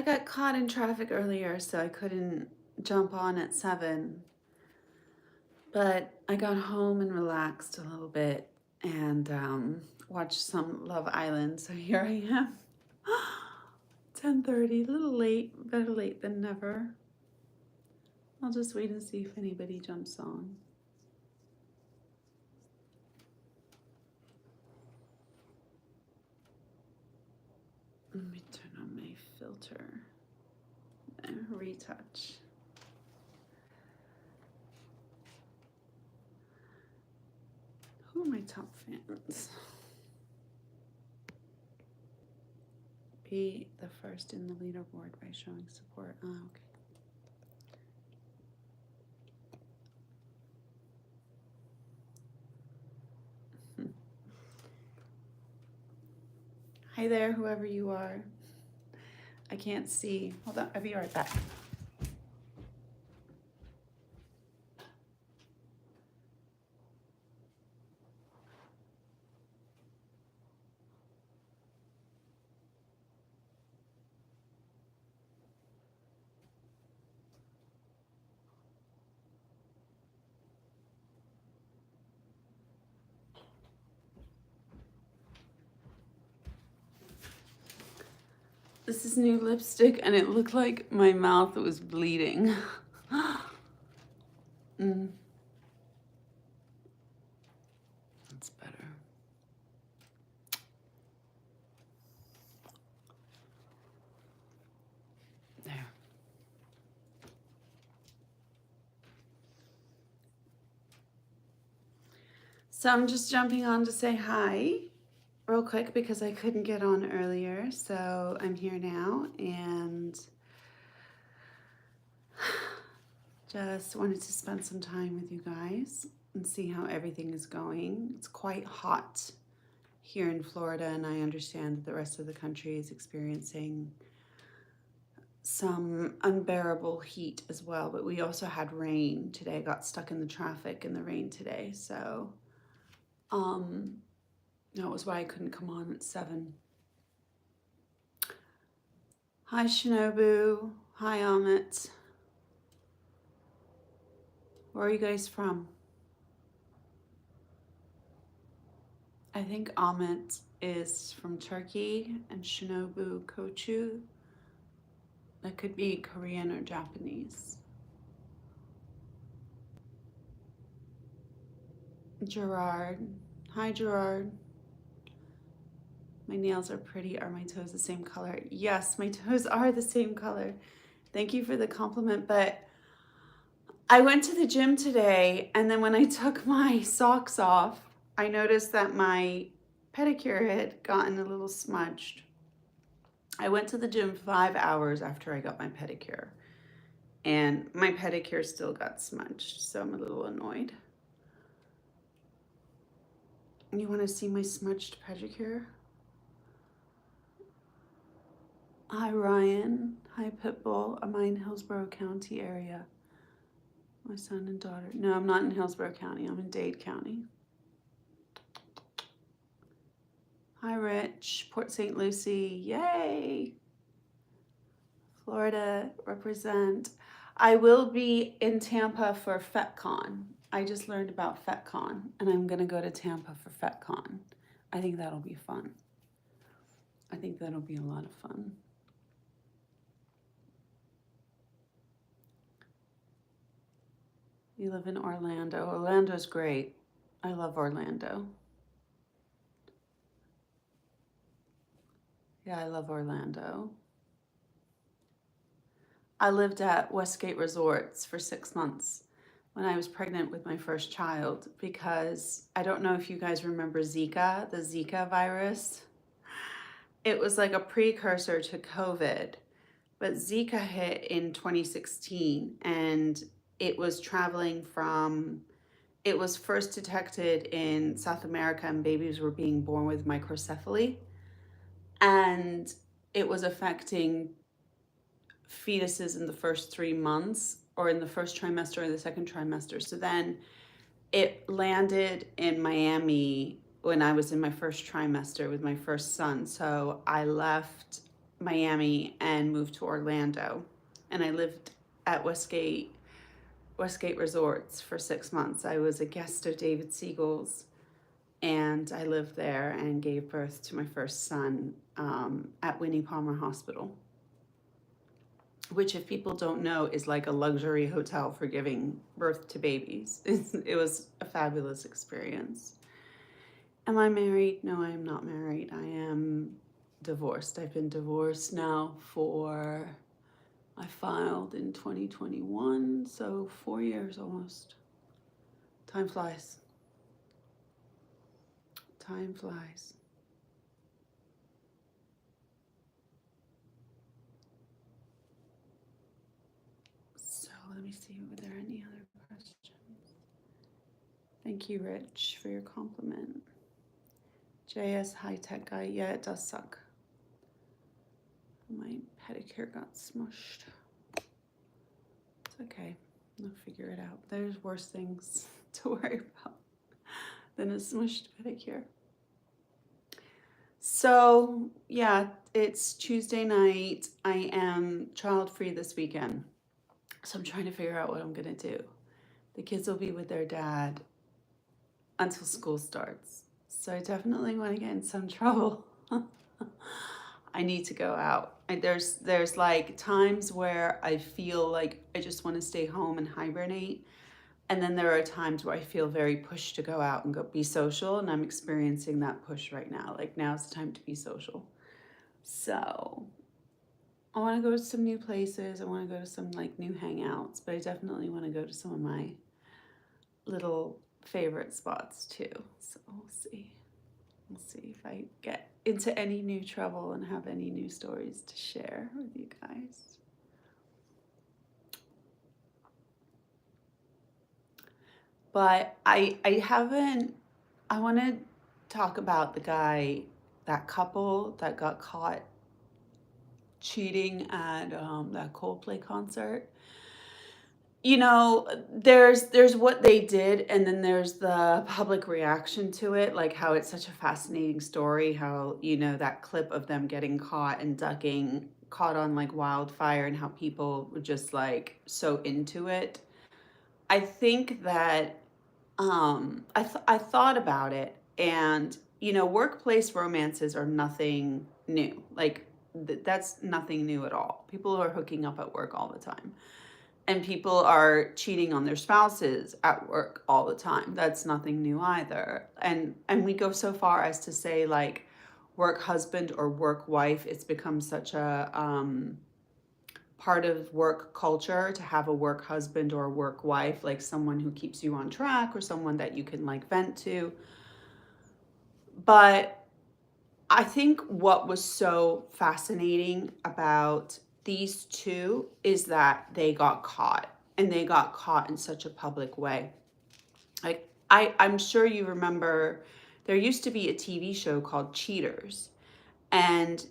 got caught in traffic earlier, so I couldn't jump on at 7. But I got home and relaxed a little bit and watched some Love Island. So here I am. 10:30, a little late, better late than never. I'll just wait and see if anybody jumps on. Let me turn on my filter. There, retouch. Who are my top fans? Be the first in the leaderboard by showing support. Oh, okay. Hi there, whoever you are. I can't see. Hold on, I'll be right back. This is new lipstick and it looked like my mouth was bleeding. That's better. There. So I'm just jumping on to say hi real quick because I couldn't get on earlier. So I'm here now and just wanted to spend some time with you guys and see how everything is going. It's quite hot here in Florida, and I understand that the rest of the country is experiencing some unbearable heat as well, but we also had rain today. I got stuck in the traffic in the rain today, so that was why I couldn't come on at 7. Hi Shinobu, hi Amit. Where are you guys from? I think Amit is from Turkey and Shinobu Kochu. That could be Korean or Japanese. Gerard. Hi, Gerard. My nails are pretty. Are my toes the same color? Yes, my toes are the same color. Thank you for the compliment, but I went to the gym today, and then when I took my socks off, I noticed that my pedicure had gotten a little smudged. I went to the gym 5 hours after I got my pedicure, and my pedicure still got smudged, so I'm a little annoyed. You want to see my smudged pedicure? Hi, Ryan. Hi, Pitbull. I'm in Hillsborough County area. My son and daughter. No, I'm not in Hillsborough County. I'm in Dade County. Hi, Rich. Port St. Lucie. Yay! Florida, represent. I will be in Tampa for FetCon. I just learned about FetCon, and I'm going to go to Tampa for FetCon. I think that'll be fun. I think that'll be a lot of fun. You live in Orlando. Orlando's great. I love Orlando. Yeah, I love Orlando. I lived at Westgate Resorts for 6 months when I was pregnant with my first child because I don't know if you guys remember Zika, the Zika virus. It was like a precursor to COVID, but Zika hit in 2016 and it was traveling from, it was first detected in South America and babies were being born with microcephaly, and it was affecting fetuses in the first 3 months or in the first trimester or the second trimester. So then it landed in Miami when I was in my first trimester with my first son. So I left Miami and moved to Orlando. And I lived at Westgate Resorts for 6 months. I was a guest of David Siegel's, and I lived there and gave birth to my first son at Winnie Palmer Hospital, which, if people don't know, is like a luxury hotel for giving birth to babies. It was a fabulous experience. Am I married? No, I am not married. I am divorced. I've been divorced now I filed in 2021, so 4 years almost. Time flies. Time flies. So let me see, were there any other questions? Thank you, Rich, for your compliment. JS High Tech Guy, yeah, it does suck. My pedicure got smushed. It's okay, I'll figure it out. There's worse things to worry about than a smushed pedicure. So yeah, it's Tuesday night. I am child free this weekend. So I'm trying to figure out what I'm gonna do. The kids will be with their dad until school starts. So I definitely want to get in some trouble. I need to go out. There's like times where I feel like I just want to stay home and hibernate. And then there are times where I feel very pushed to go out and go be social, and I'm experiencing that push right now. Like, now's the time to be social. So I want to go to some new places. I want to go to some like new hangouts, but I definitely want to go to some of my little favorite spots too. So we'll see. We'll see if I get into any new trouble and have any new stories to share with you guys. But I want to talk about that couple that got caught cheating at that Coldplay concert. You know, there's what they did, and then there's the public reaction to it, like how it's such a fascinating story, how, that clip of them getting caught and ducking, caught on like wildfire, and how people were just like so into it. I think that I thought about it, and workplace romances are nothing new. Like that's nothing new at all. People are hooking up at work all the time, and people are cheating on their spouses at work all the time. That's nothing new either. And we go so far as to say, like, work husband or work wife. It's become such a part of work culture to have a work husband or a work wife, like someone who keeps you on track or someone that you can like vent to. But I think what was so fascinating about these two is that they got caught, and they got caught in such a public way. Like, I'm sure you remember, there used to be a TV show called Cheaters, and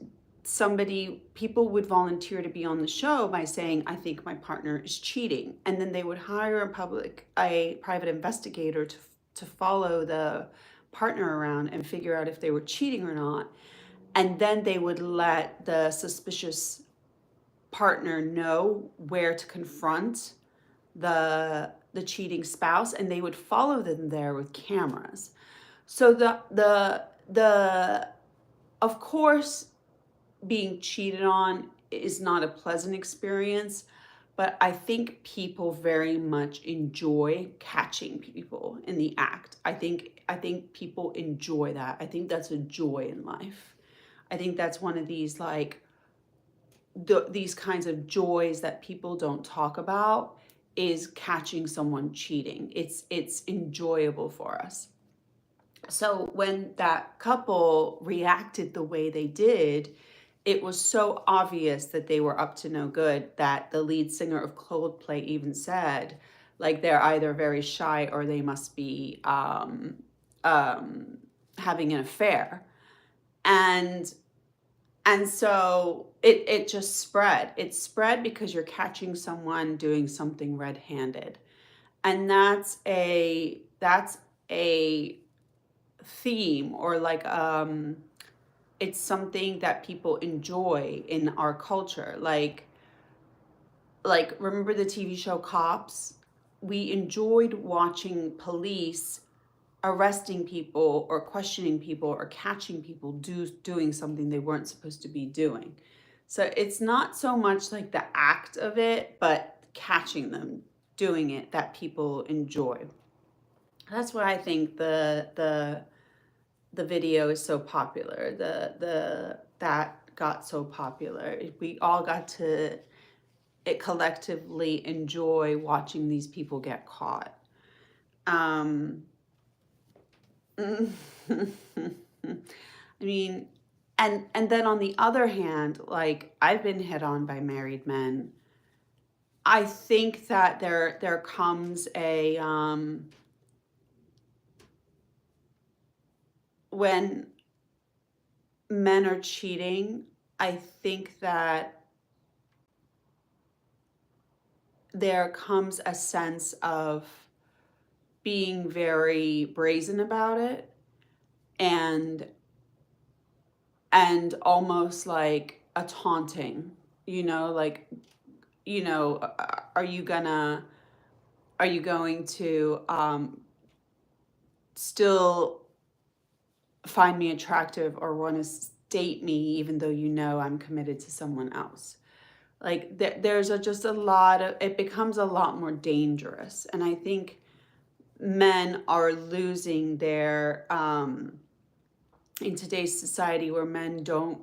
people would volunteer to be on the show by saying, I think my partner is cheating. And then they would hire a private investigator to follow the partner around and figure out if they were cheating or not. And then they would let the suspicious partner know where to confront the cheating spouse, and they would follow them there with cameras. So the of course, being cheated on is not a pleasant experience, but I think people very much enjoy catching people in the act. I think people enjoy that. I think that's a joy in life. I think that's one of these these kinds of joys that people don't talk about, is catching someone cheating. It's enjoyable for us. So when that couple reacted the way they did, it was so obvious that they were up to no good that the lead singer of Coldplay even said, like, they're either very shy or they must be having an affair. And so it just spread. It spread because you're catching someone doing something red-handed. And that's a theme, or like it's something that people enjoy in our culture. Like remember the TV show Cops? We enjoyed watching police arresting people or questioning people or catching people doing something they weren't supposed to be doing. So it's not so much like the act of it, but catching them doing it that people enjoy. That's why I think the video is so popular. The that got so popular. We all got to it collectively enjoy watching these people get caught. Um, I mean, and then on the other hand, like I've been hit on by married men. I think that there comes a when men are cheating, I think that there comes a sense of being very brazen about it and almost like a taunting, like, are you gonna are you going to still find me attractive or want to date me even though I'm committed to someone else? Like there's just a lot of it becomes a lot more dangerous, and I think men are losing their in today's society where men don't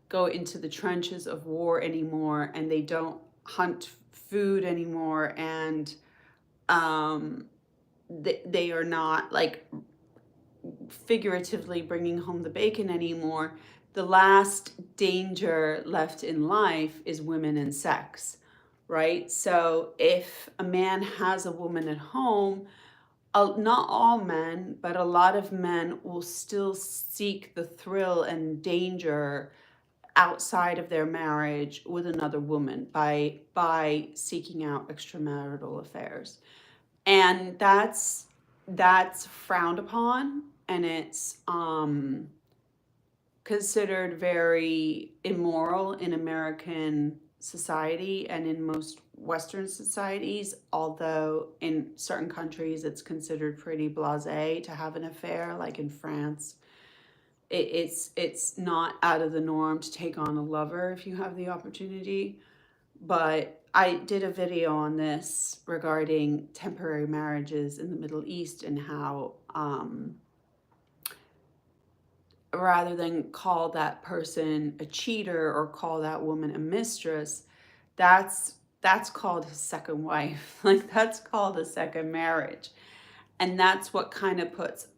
go into the trenches of war anymore and they don't hunt food anymore, and um, they are not like figuratively bringing home the bacon anymore. The last danger left in life is women and sex, right? So if a man has a woman at home, not all men, but a lot of men will still seek the thrill and danger outside of their marriage with another woman by seeking out extramarital affairs. And that's frowned upon, and it's considered very immoral in American society and in most Western societies, although in certain countries it's considered pretty blasé to have an affair, like in France. It's not out of the norm to take on a lover if you have the opportunity. But I did a video on this regarding temporary marriages in the Middle East and how rather than call that person a cheater or call that woman a mistress, that's called his second wife. Like that's called a second marriage. And that's what kind of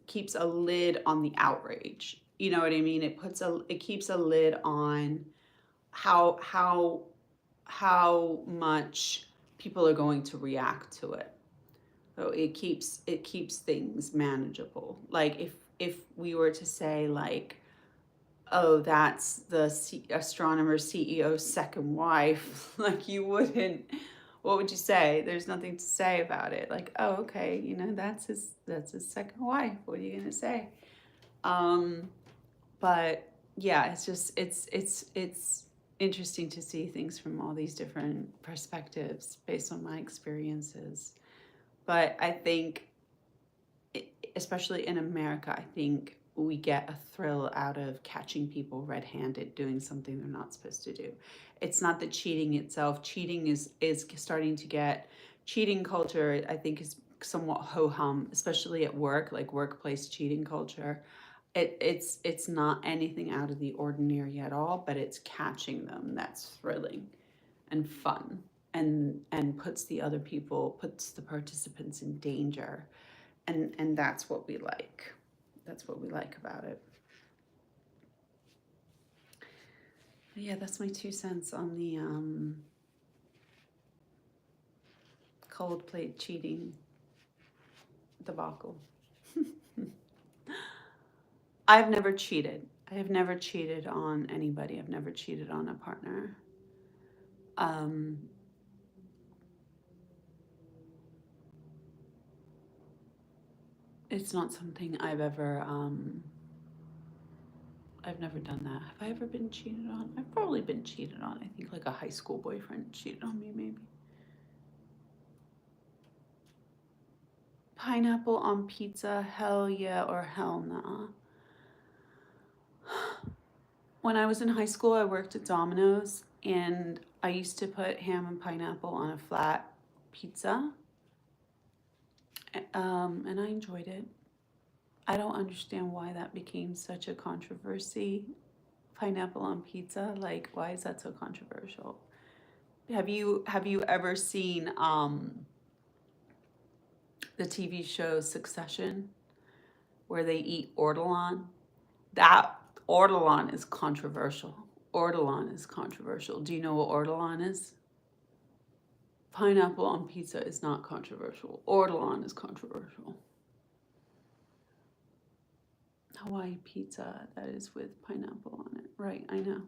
keeps a lid on the outrage. You know what I mean? It keeps a lid on how much people are going to react to it. So it keeps things manageable. Like if we were to say like, oh, that's the astronomer CEO's second wife, like you wouldn't. What would you say? There's nothing to say about it. Like, oh, okay, that's his second wife. What are you gonna say? Um, but yeah, it's interesting to see things from all these different perspectives based on my experiences. But I think, especially in America, I think we get a thrill out of catching people red-handed doing something they're not supposed to do. It's not the cheating itself. Cheating is starting to get cheating culture, I think, is somewhat ho-hum, especially at work, like workplace cheating culture. It's not anything out of the ordinary at all, but it's catching them that's thrilling and fun, and puts the participants in danger, and that's what we like. That's what we like about it. But yeah, that's my 2 cents on the cold plate cheating debacle. I've never cheated. I have never cheated on anybody. I've never cheated on a partner. Um, it's not something I've ever I've never done that. Have I ever been cheated on? I've probably been cheated on. I think like a high school boyfriend cheated on me, maybe. Pineapple on pizza, hell yeah or hell nah. When I was in high school, I worked at Domino's and I used to put ham and pineapple on a flat pizza. And I enjoyed it. I don't understand why that became such a controversy. Pineapple on pizza, like why is that so controversial? Have you ever seen the TV show Succession where they eat ortolan? That ortolan is controversial. Ortolan is controversial. Do you know what ortolan is? Pineapple on pizza is not controversial. Ortolan is controversial. Hawaii pizza that is with pineapple on it. Right, I know.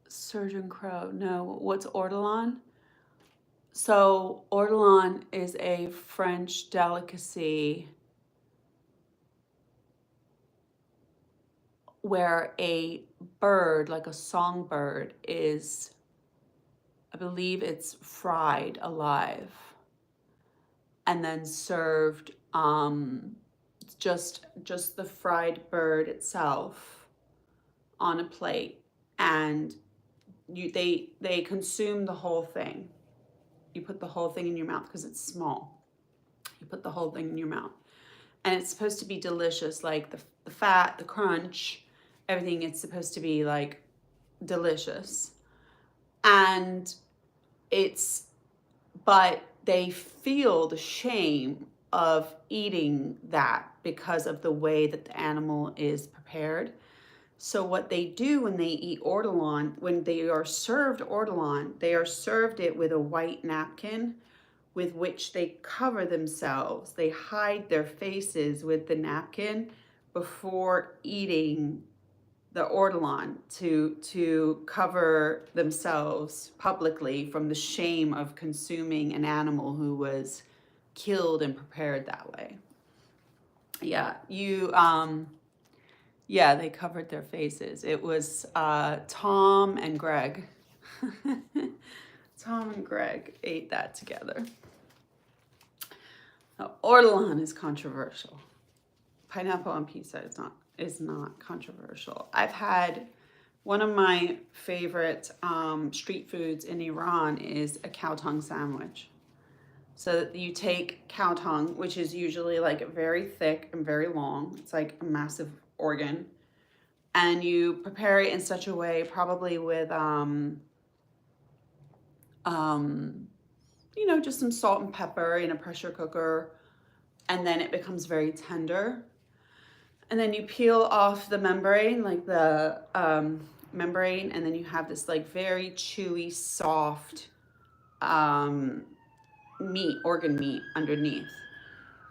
Surgeon Crow. No, what's ortolan? So, ortolan is a French delicacy where a bird, like a songbird, is, I believe it's fried alive and then served just the fried bird itself on a plate, and they consume the whole thing. You put the whole thing in your mouth because it's small. You put the whole thing in your mouth, and it's supposed to be delicious, like the fat, the crunch, everything. It's supposed to be like delicious, and but they feel the shame of eating that because of the way that the animal is prepared. So what they do when they eat ortolan, when they are served ortolan, they are served it with a white napkin with which they cover themselves. They hide their faces with the napkin before eating the ortolan to cover themselves publicly from the shame of consuming an animal who was killed and prepared that way. Yeah, they covered their faces. It was Tom and Greg. Tom and Greg ate that together. Now, ortolan is controversial. Pineapple on pizza is not controversial. I've had one of my favorite street foods in Iran is a cow tongue sandwich. So you take cow tongue, which is usually like very thick and very long. It's like a massive organ. And you prepare it in such a way, probably with, just some salt and pepper in a pressure cooker. And then it becomes very tender. And then you peel off the membrane, like the membrane, and then you have this like very chewy, soft organ meat underneath.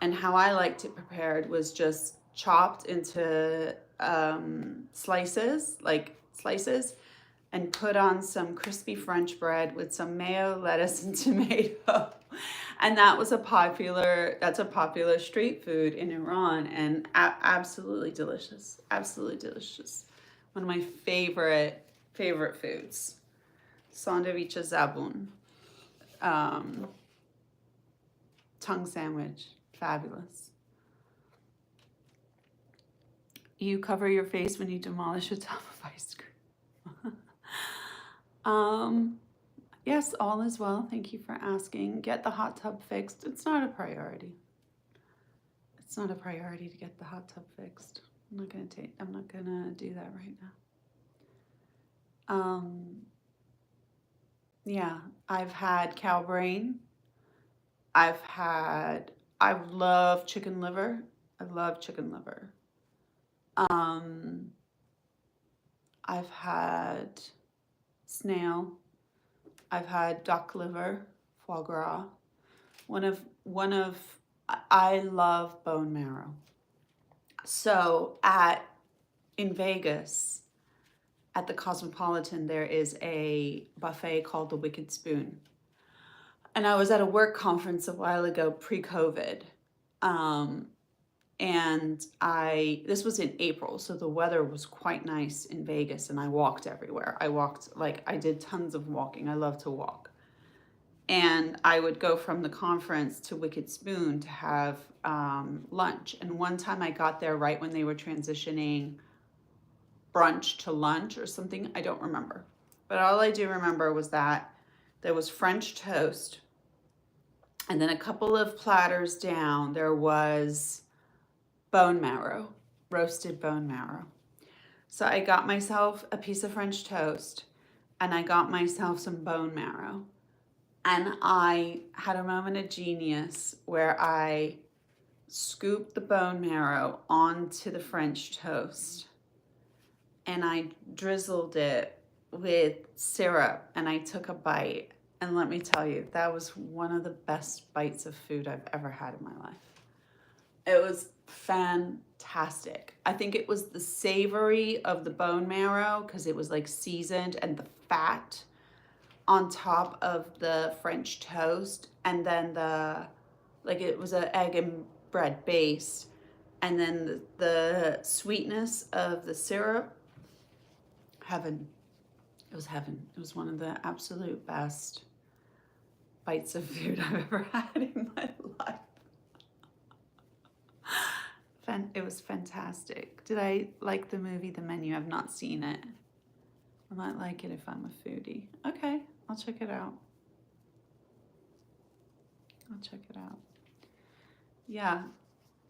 And how I liked it prepared was just chopped into slices, and put on some crispy French bread with some mayo, lettuce, and tomato. And that's a popular street food in Iran, and absolutely delicious. Absolutely delicious. One of my favorite foods. Sandwich zabun. Tongue sandwich. Fabulous. You cover your face when you demolish a tub of ice cream. Yes, all is well. Thank you for asking. Get the hot tub fixed. It's not a priority. It's not a priority to get the hot tub fixed. I'm not gonna do that right now. Yeah, I've had cow brain. I love chicken liver. I love chicken liver. I've had snail. I've had duck liver, foie gras. I love bone marrow. So in Vegas, at the Cosmopolitan, there is a buffet called the Wicked Spoon. And I was at a work conference a while ago, pre-COVID. And this was in April, so the weather was quite nice in Vegas, and I walked everywhere. I walked, like, I did tons of walking. I love to walk. And I would go from the conference to Wicked Spoon to have lunch. And one time I got there right when they were transitioning brunch to lunch or something. I don't remember. But all I do remember was that there was French toast. And then a couple of platters down, there was bone marrow, roasted bone marrow. So I got myself a piece of French toast and I got myself some bone marrow. And I had a moment of genius where I scooped the bone marrow onto the French toast and I drizzled it with syrup and I took a bite. And let me tell you, that was one of the best bites of food I've ever had in my life. It was fantastic. I think it was the savory of the bone marrow because it was like seasoned, and the fat on top of the French toast, and then it was an egg and bread base, and then the sweetness of the syrup. Heaven. It was heaven. It was one of the absolute best bites of food I've ever had in my life. It was fantastic. Did I like the movie The Menu? I've not seen it. I might like it if I'm a foodie. Okay, I'll check it out. I'll check it out. Yeah.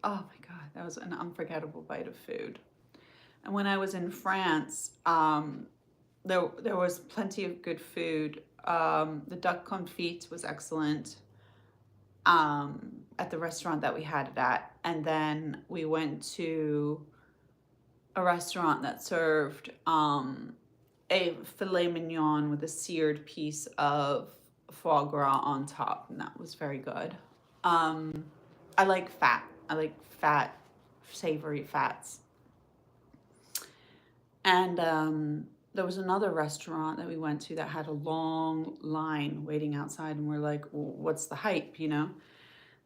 Oh my God, that was an unforgettable bite of food. And when I was in France, there was plenty of good food. The duck confit was excellent at the restaurant that we had it at. And then we went to a restaurant that served a filet mignon with a seared piece of foie gras on top, and that was very good. I like fat. I like fat, savory fats. And there was another restaurant that we went to that had a long line waiting outside, and we're like, well, what's the hype, you know?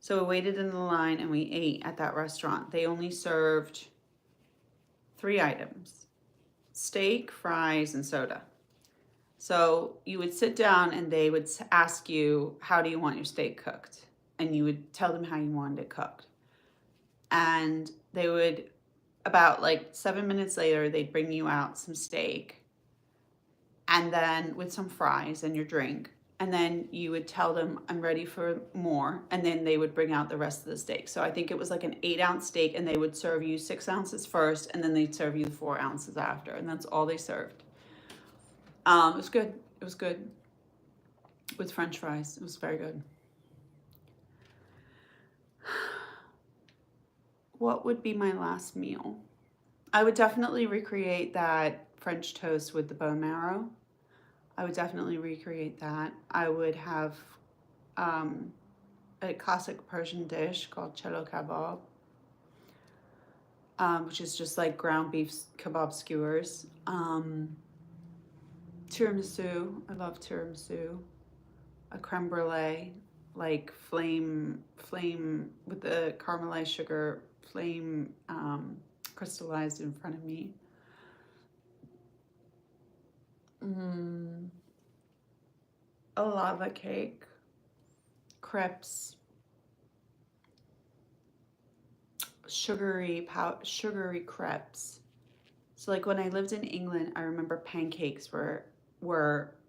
So we waited in the line and we ate at that restaurant. They only served 3 items: steak, fries, and soda. So you would sit down and they would ask you, how do you want your steak cooked? And you would tell them how you wanted it cooked. And they would, about like 7 minutes later, they'd bring you out some steak and then with some fries and your drink. And then you would tell them, I'm ready for more. And then they would bring out the rest of the steak. So I think it was like an 8-ounce steak, and they would serve you 6 ounces first, and then they'd serve you 4 ounces after. And that's all they served. It was good. It was good with French fries. It was very good. What would be my last meal? I would definitely recreate that French toast with the bone marrow. I would definitely recreate that. I would have a classic Persian dish called cello kebab, which is just like ground beef kebab skewers. Tiramisu, I love tiramisu. A creme brulee, like flame with the caramelized sugar, flame crystallized in front of me. A lava cake, crepes, sugary crepes. So like when I lived in England, I remember pancakes were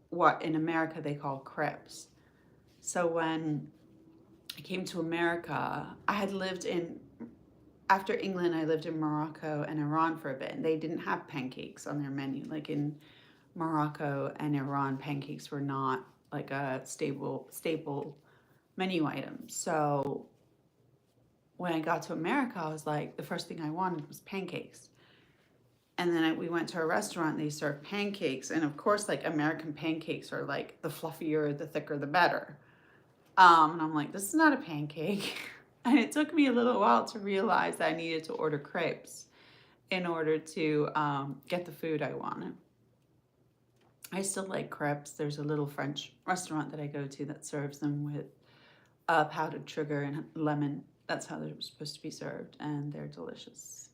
what in America they call crepes. So when I came to America, after England, I lived in Morocco and Iran for a bit, and they didn't have pancakes on their menu. Like in Morocco and Iran, pancakes were not like a staple menu item. So when I got to America, I was like, the first thing I wanted was pancakes. And then we went to a restaurant, and they served pancakes. And of course, like American pancakes are like the fluffier, the thicker, the better. And I'm like, this is not a pancake. And it took me a little while to realize that I needed to order crepes in order to get the food I wanted. I still like crepes. There's a little French restaurant that I go to that serves them with powdered sugar and lemon That's how they're supposed to be served, and they're delicious.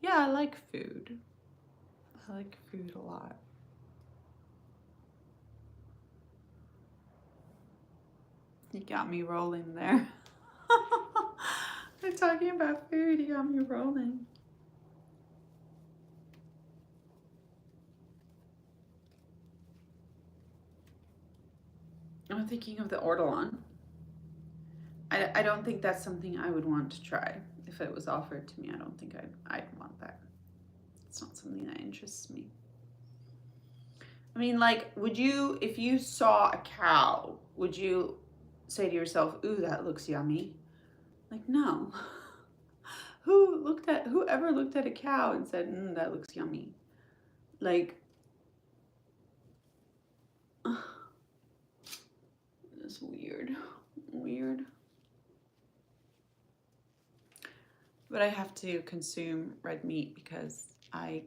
Yeah, I like food. I like food a lot. You got me rolling there. We're talking about food, you got me rolling. I'm thinking of the ortolan. I don't think that's something I would want to try. If it was offered to me, I don't think I'd want that. It's not something that interests me. I mean, like, would you, if you saw a cow, would you say to yourself, ooh, that looks yummy? Like, no. Whoever looked at a cow and said, that looks yummy? Like, it's weird. Weird. But I have to consume red meat because I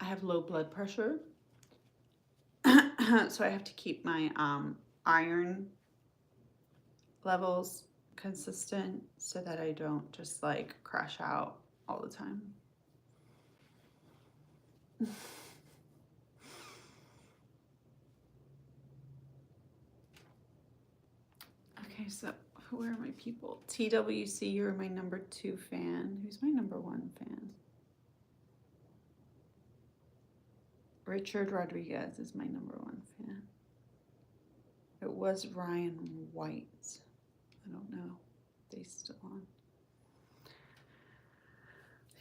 have low blood pressure. So I have to keep my iron levels consistent so that I don't just like crash out all the time. Okay, so who are my people? TWC, you're my number 2 fan. Who's my number 1 fan? Richard Rodriguez is my number 1 fan. It was Ryan White. I don't know. They still on.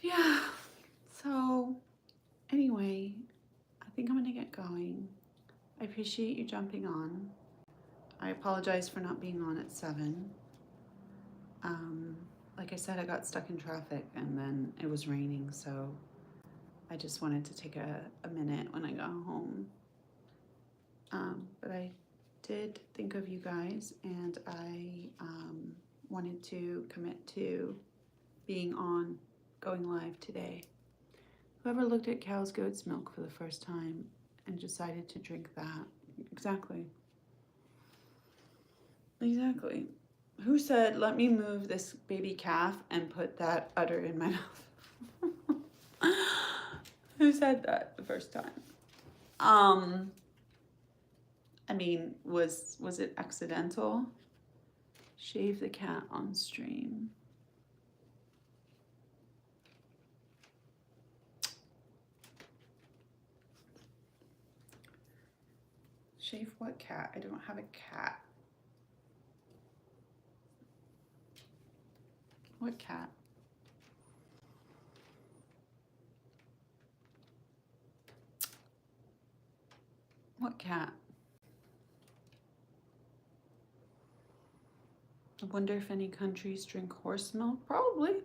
Yeah. So anyway, I think I'm gonna get going. I appreciate you jumping on. I apologize for not being on at 7. Like I said, I got stuck in traffic and then it was raining, so I just wanted to take a minute when I got home. But I did think of you guys, and I wanted to commit to being on, going live today. Whoever looked at cow's goat's milk for the first time and decided to drink that. Exactly. Exactly. Who said, let me move this baby calf and put that udder in my mouth? Who said that the first time? I mean, was it accidental? Shave the cat on stream. Shave what cat? I don't have a cat. What cat? What cat? I wonder if any countries drink horse milk. Probably.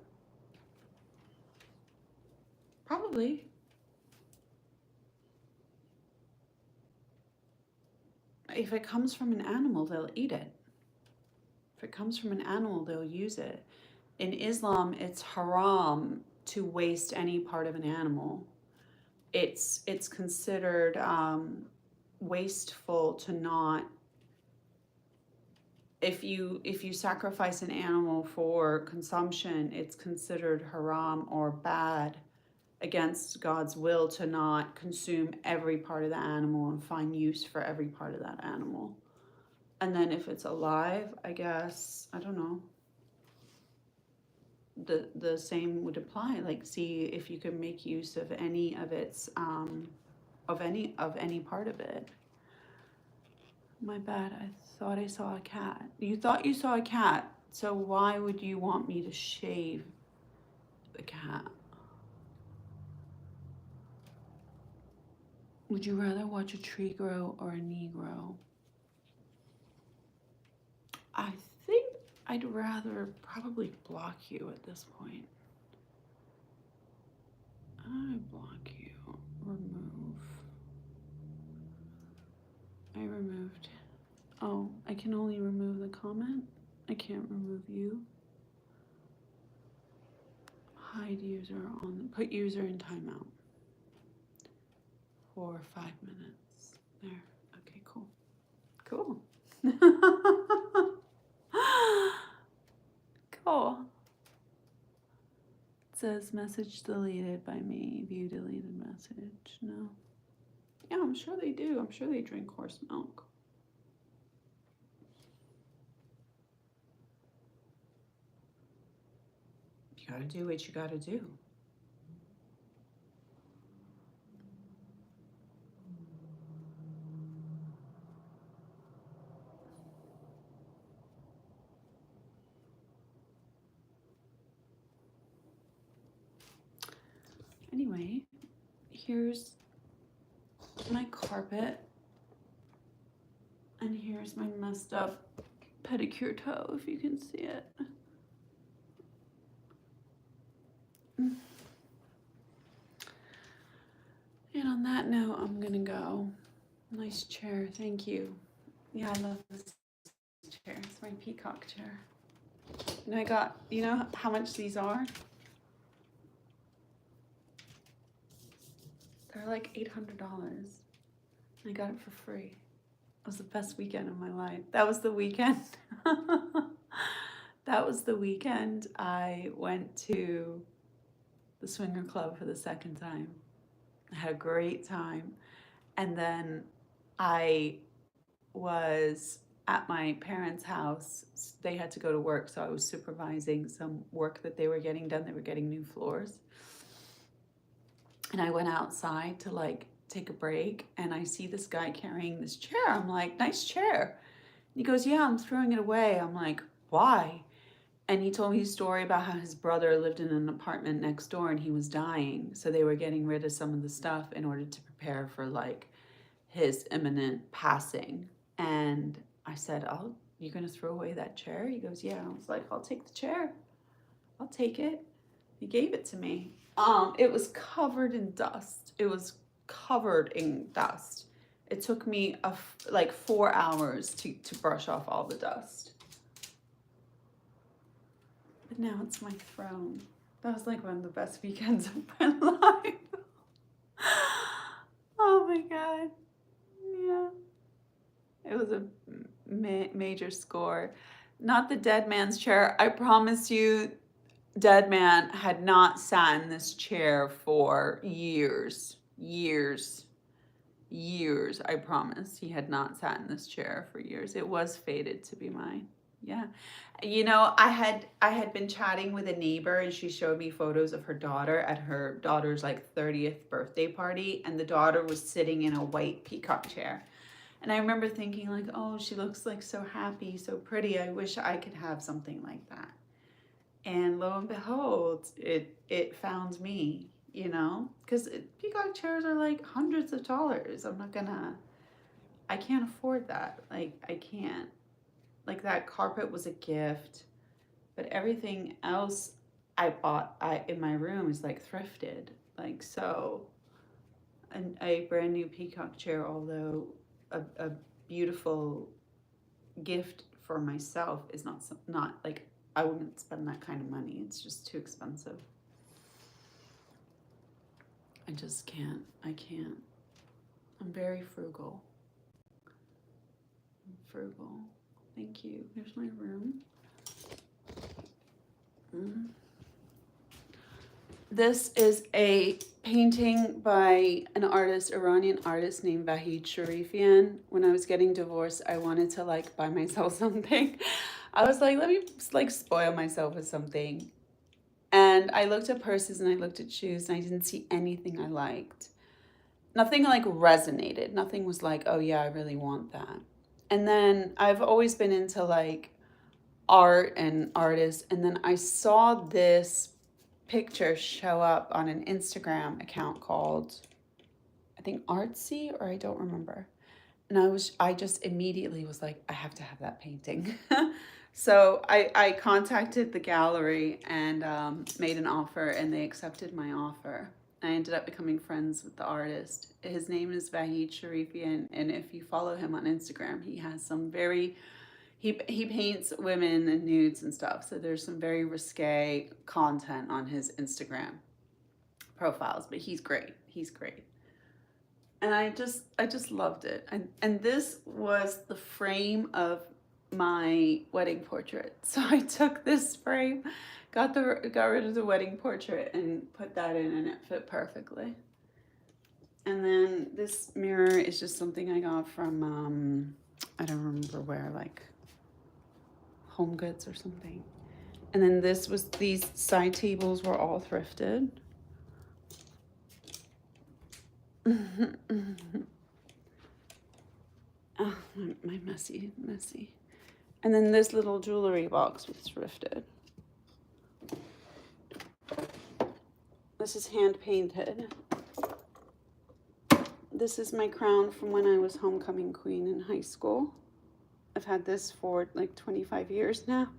Probably. If it comes from an animal, they'll eat it. If it comes from an animal, they'll use it. In Islam, it's haram to waste any part of an animal. It's considered wasteful to not. If you sacrifice an animal for consumption, it's considered haram or bad, against God's will, to not consume every part of the animal and find use for every part of that animal. And then if it's alive, I guess, I don't know, the same would apply. Like, see if you can make use of any of its of any part of it. My bad, I thought I saw a cat. You thought you saw a cat, so why would you want me to shave the cat? Would you rather watch a tree grow or a knee grow? I think I'd rather probably block you at this point. I block you. Remove. I removed. Oh, I can only remove the comment. I can't remove you. Hide user on. Put user in timeout for 5 minutes. There. Okay, cool. Cool. Cool. It says message deleted by me. View deleted message. No. Yeah, I'm sure they do. I'm sure they drink horse milk. You gotta do what you gotta do. Anyway, here's my carpet. And here's my messed up pedicure toe, if you can see it. And on that note, I'm gonna go. Nice chair, thank you. Yeah, I love this chair. It's my peacock chair. And I got, you know how much these are? They're like $800. I got it for free. It was the best weekend of my life. That was the weekend. That was the weekend I went to the swinger club for the second time. I had a great time. And then I was at my parents' house. They had to go to work, so I was supervising some work that they were getting done. They were getting new floors. And I went outside to like take a break, and I see this guy carrying this chair. I'm like, nice chair. And he goes, yeah, I'm throwing it away. I'm like, why? And he told me a story about how his brother lived in an apartment next door and he was dying. So they were getting rid of some of the stuff in order to prepare for like his imminent passing. And I said, oh, you're going to throw away that chair? He goes, yeah. I was like, I'll take the chair. I'll take it. He gave it to me. It was covered in dust. It was covered in dust. It took me like 4 hours to brush off all the dust. But now it's my throne. That was like one of the best weekends of my life. Oh my God. Yeah. It was a major score. Not the dead man's chair. I promise you, dead man had not sat in this chair for years. I promise. He had not sat in this chair for years. It was fated to be mine. Yeah. You know, I had been chatting with a neighbor, and she showed me photos of her daughter at her daughter's like 30th birthday party, and the daughter was sitting in a white peacock chair. And I remember thinking like, oh, she looks like so happy, so pretty. I wish I could have something like that. And lo and behold, it found me, you know, because peacock chairs are like hundreds of dollars. I can't afford that. Like, I can't. Like, that carpet was a gift, but everything else I bought in my room is like thrifted. Like, so a brand new peacock chair, although a beautiful gift for myself, is not like, I wouldn't spend that kind of money. It's just too expensive. I just can't. I can't. I'm very frugal. I'm frugal. Thank you. Here's my room. This is a painting by an artist, Iranian artist named Vahid Sharifian. When I was getting divorced, I wanted to like buy myself something. I was like, let me like spoil myself with something. And I looked at purses and I looked at shoes and I didn't see anything I liked. Nothing like resonated. Nothing was like, oh yeah, I really want that. And then I've always been into like art and artists. And then I saw this picture show up on an Instagram account called, I think, Artsy, or I don't remember. And I just immediately was like, I have to have that painting. So I contacted the gallery and made an offer, and they accepted my offer. I ended up becoming friends with the artist. His name is Vahid Sharifian, and if you follow him on Instagram, he has some he paints women and nudes and stuff. So there's some very risque content on his Instagram profiles, but he's great. He's great. And I just loved it. And this was the frame of my wedding portrait. So I took this frame, got rid of the wedding portrait and put that in, and it fit perfectly. And then this mirror is just something I got from I don't remember where, like Home Goods or something. And then these side tables were all thrifted. Oh, my messy. And then this little jewelry box was thrifted. This is hand painted. This is my crown from when I was homecoming queen in high school. I've had this for like 25 years now.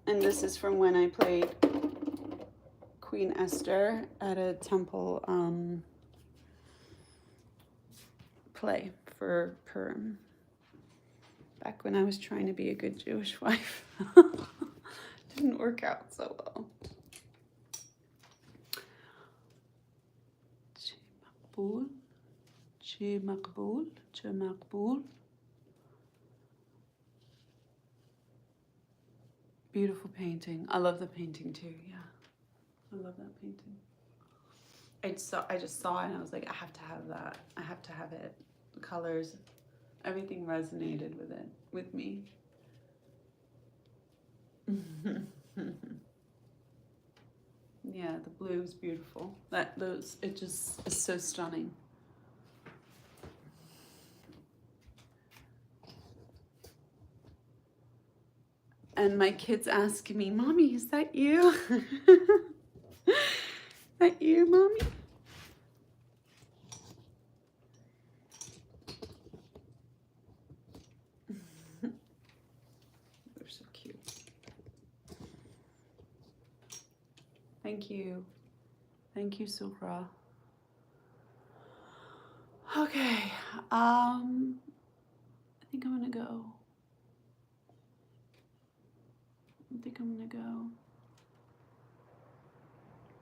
And this is from when I played Queen Esther at a temple play for Purim. Back when I was trying to be a good Jewish wife. Didn't work out so well. Makbul. Beautiful painting. I love the painting too, yeah. I love that painting. I just saw it and I was like, I have to have that. I have to have it. The colors, everything resonated with me. Yeah, the blue is beautiful. It just is so stunning. And my kids ask me, Mommy, is that you? That you, Mommy? They're so cute. Thank you. Thank you, Sukra. Okay. I think I'm gonna go.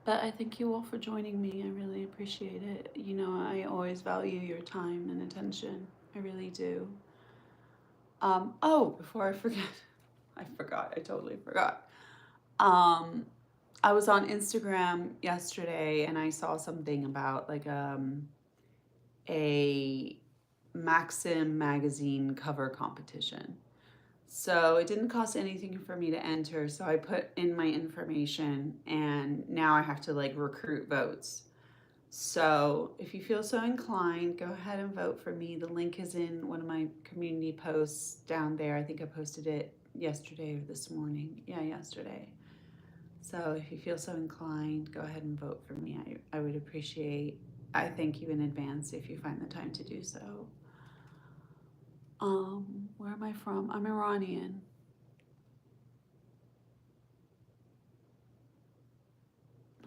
But I thank you all for joining me. I really appreciate it. You know, I always value your time and attention. I really do. Oh, before I forget, I totally forgot. I was on Instagram yesterday and I saw something about like a Maxim magazine cover competition. So it didn't cost anything for me to enter. So I put in my information and now I have to like recruit votes. So if you feel so inclined, go ahead and vote for me. The link is in one of my community posts down there. I think I posted it yesterday or this morning. Yeah, yesterday. So if you feel so inclined, go ahead and vote for me. I would appreciate, I thank you in advance if you find the time to do so. Where am I from? I'm Iranian.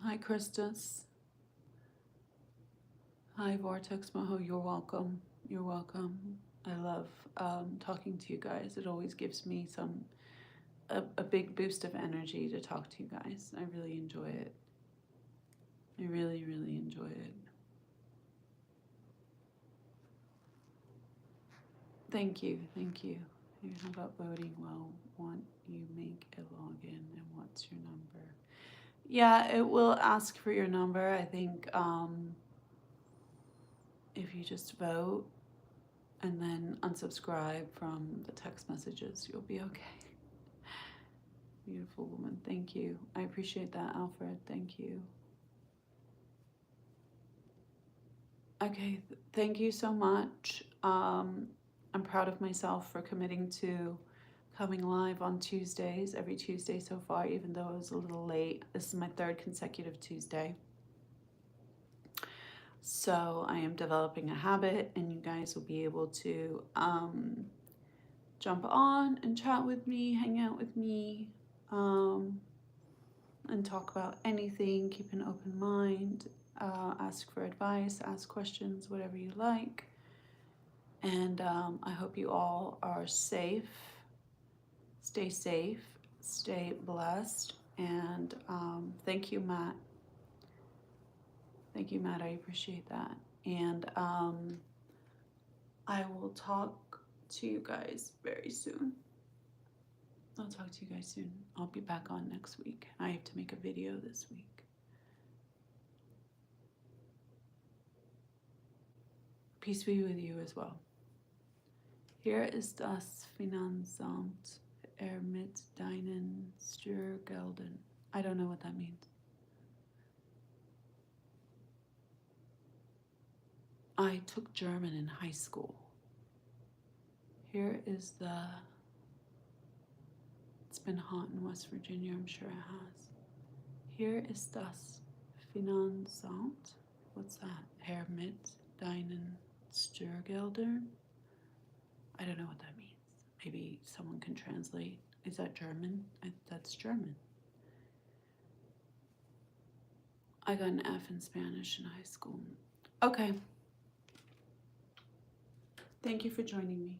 Hi, Christus. Hi, Vortex Moho. You're welcome. You're welcome. I love talking to you guys. It always gives me a big boost of energy to talk to you guys. I really enjoy it. I really, really enjoy it. Thank you. Thank you. How about voting? Well, want you make a login and what's your number? Yeah, it will ask for your number. I think if you just vote and then unsubscribe from the text messages, you'll be okay. Beautiful woman. Thank you. I appreciate that, Alfred. Thank you. Okay, thank you so much. I'm proud of myself for committing to coming live on Tuesdays, every Tuesday so far, even though I was a little late. This is my third consecutive Tuesday. So I am developing a habit, and you guys will be able to jump on and chat with me, hang out with me, and talk about anything. Keep an open mind, ask for advice, ask questions, whatever you like. And I hope you all are safe. Stay safe, stay blessed, and thank you, Matt. Thank you, Matt. I appreciate that. And I will talk to you guys very soon. I'll talk to you guys soon. I'll be back on next week. I have to make a video this week. Peace be with you as well. Hier ist das Finanzamt mit deinen Steuergeldern. I don't know what that means. I took German in high school. Here is the... It's been hot in West Virginia, I'm sure it has. Hier ist das Finanzamt. What's that? Mit deinen Steuergeldern? I don't know what that means. Maybe someone can translate. Is that German? That's German. I got an F in Spanish in high school. Okay. Thank you for joining me.